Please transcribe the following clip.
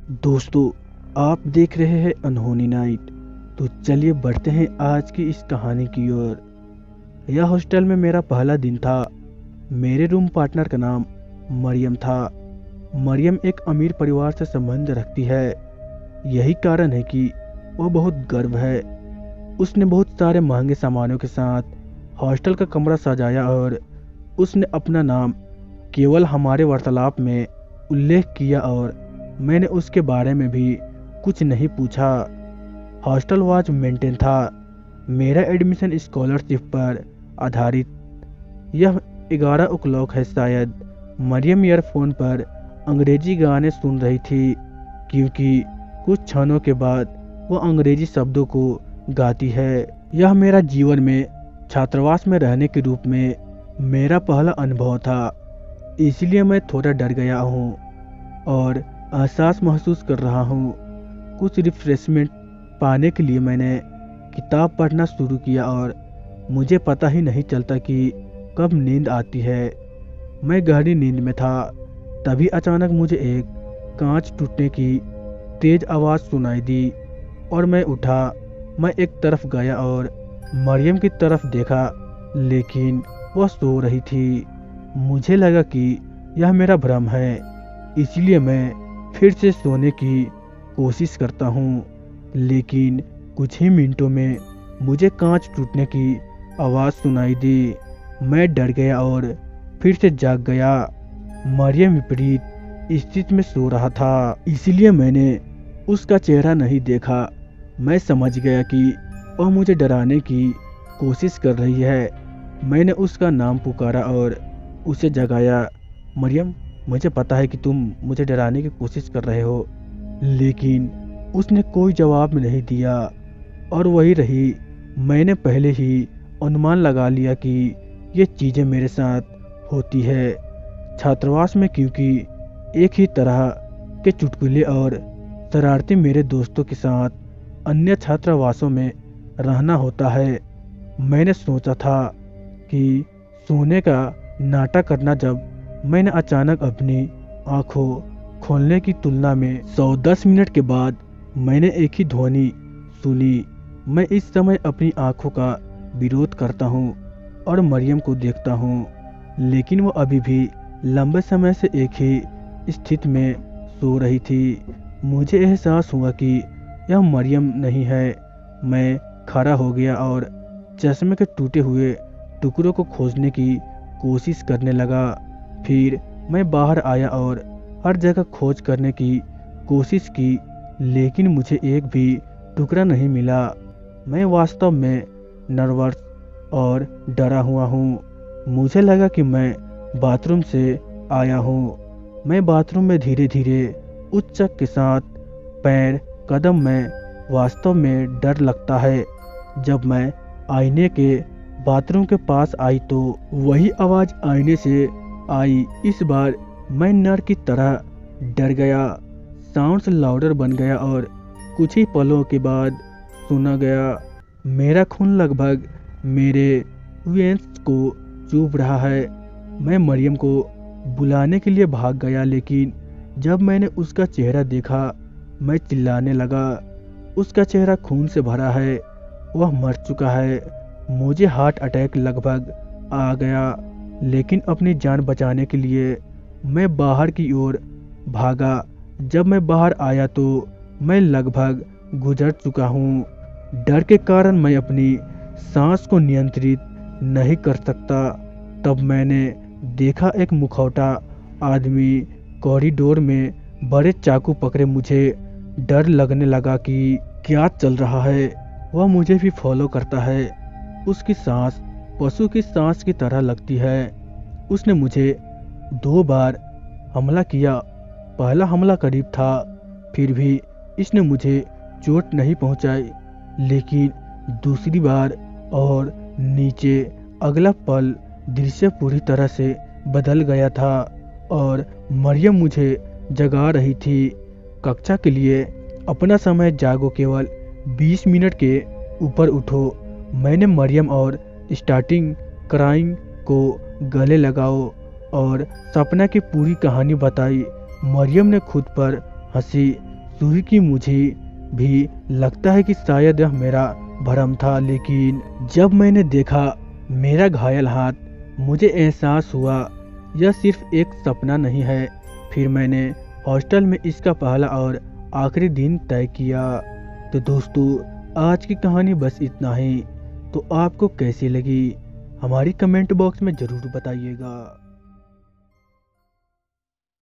दोस्तों, आप देख रहे हैं अनहोनी नाइट। तो चलिए बढ़ते हैं आज की इस कहानी की ओर। यह हॉस्टल में मेरा पहला दिन था। मेरे रूम पार्टनर का नाम मरियम था। मरियम एक अमीर परिवार से संबंध रखती है। यही कारण है कि वह बहुत गर्व है। उसने बहुत सारे महंगे सामानों के साथ हॉस्टल का कमरा सजाया और उसने अपना नाम केवल हमारे वार्तालाप में उल्लेख किया और मैंने उसके बारे में भी कुछ नहीं पूछा। हॉस्टल वाज मेंटेन था। मेरा एडमिशन स्कॉलरशिप पर आधारित। यह 11 o'clock है शायद। मरियम ईयरफोन पर अंग्रेजी गाने सुन रही थी क्योंकि कुछ क्षणों के बाद वह अंग्रेजी शब्दों को गाती है। यह मेरा जीवन में छात्रावास में रहने के रूप में मेरा पहला अनुभव था, इसलिए मैं थोड़ा डर गया हूँ और एहसास महसूस कर रहा हूँ। कुछ रिफ्रेशमेंट पाने के लिए मैंने किताब पढ़ना शुरू किया और मुझे पता ही नहीं चलता कि कब नींद आती है। मैं गहरी नींद में था, तभी अचानक मुझे एक कांच टूटने की तेज आवाज़ सुनाई दी और मैं उठा। मैं एक तरफ गया और मरियम की तरफ देखा, लेकिन वह सो रही थी। मुझे लगा कि यह मेरा भ्रम है, इसलिए मैं फिर से सोने की कोशिश करता हूँ। लेकिन कुछ ही मिनटों में मुझे कांच टूटने की आवाज़ सुनाई दी। मैं डर गया और फिर से जाग गया। मरियम विपरीत स्थिति में सो रहा था, इसलिए मैंने उसका चेहरा नहीं देखा। मैं समझ गया कि वह मुझे डराने की कोशिश कर रही है। मैंने उसका नाम पुकारा और उसे जगाया। मरियम, मुझे पता है कि तुम मुझे डराने की कोशिश कर रहे हो। लेकिन उसने कोई जवाब नहीं दिया और वही रही। मैंने पहले ही अनुमान लगा लिया कि ये चीज़ें मेरे साथ होती है छात्रावास में, क्योंकि एक ही तरह के चुटकुले और शरारती मेरे दोस्तों के साथ अन्य छात्रावासों में रहना होता है। मैंने सोचा था कि सोने का नाटक करना, जब मैंने अचानक अपनी आंखों खोलने की तुलना में 110 मिनट के बाद मैंने एक ही ध्वनि सुनी। मैं इस समय अपनी आंखों का विरोध करता हूँ और मरियम को देखता हूँ, लेकिन वो अभी भी लंबे समय से एक ही स्थिति में सो रही थी। मुझे एहसास हुआ कि यह मरियम नहीं है। मैं खड़ा हो गया और चश्मे के टूटे हुए टुकड़ों को खोजने की कोशिश करने लगा। फिर मैं बाहर आया और हर जगह खोज करने की कोशिश की, लेकिन मुझे एक भी टुकड़ा नहीं मिला। मैं वास्तव में नर्वस और डरा हुआ हूँ। मुझे लगा कि मैं बाथरूम से आया हूँ। मैं बाथरूम में धीरे धीरे उच्चक के साथ पैर कदम में वास्तव में डर लगता है। जब मैं आईने के बाथरूम के पास आई तो वही आवाज़ आईने से आई। इस बार मैं नर की तरह डर गया। साउंड्स लाउडर बन गया और कुछ ही पलों के बाद सुना गया। मेरा खून लगभग मेरे वेन्स को चुभ रहा है। मैं मरियम को बुलाने के लिए भाग गया, लेकिन जब मैंने उसका चेहरा देखा, मैं चिल्लाने लगा। उसका चेहरा खून से भरा है। वह मर चुका है। मुझे हार्ट अटैक लगभग आ गया, लेकिन अपनी जान बचाने के लिए मैं बाहर की ओर भागा। जब मैं बाहर आया तो मैं लगभग गुजर चुका हूँ। डर के कारण मैं अपनी सांस को नियंत्रित नहीं कर सकता। तब मैंने देखा एक मुखौटा आदमी कॉरिडोर में बड़े चाकू पकड़े। मुझे डर लगने लगा कि क्या चल रहा है। वह मुझे भी फॉलो करता है। उसकी सांस पशु की सांस की तरह लगती है। उसने मुझे 2 बार हमला किया। पहला हमला करीब था, फिर भी इसने मुझे चोट नहीं पहुंचाई, लेकिन दूसरी बार और नीचे अगला पल दृश्य पूरी तरह से बदल गया था और मरियम मुझे जगा रही थी। कक्षा के लिए अपना समय जागो, केवल 20 मिनट के ऊपर उठो। मैंने मरियम और स्टार्टिंग क्राइंग को गले लगाओ और सपना की पूरी कहानी बताई। मरियम ने खुद पर हंसी शुरू की मुझे भी लगता है कि शायद यह मेरा भ्रम था, लेकिन जब मैंने देखा मेरा घायल हाथ, मुझे एहसास हुआ यह सिर्फ एक सपना नहीं है। फिर मैंने हॉस्टल में इसका पहला और आखिरी दिन तय किया। तो दोस्तों, आज की कहानी बस इतना ही। तो आपको कैसी लगी हमारी कमेंट बॉक्स में ज़रूर बताइएगा।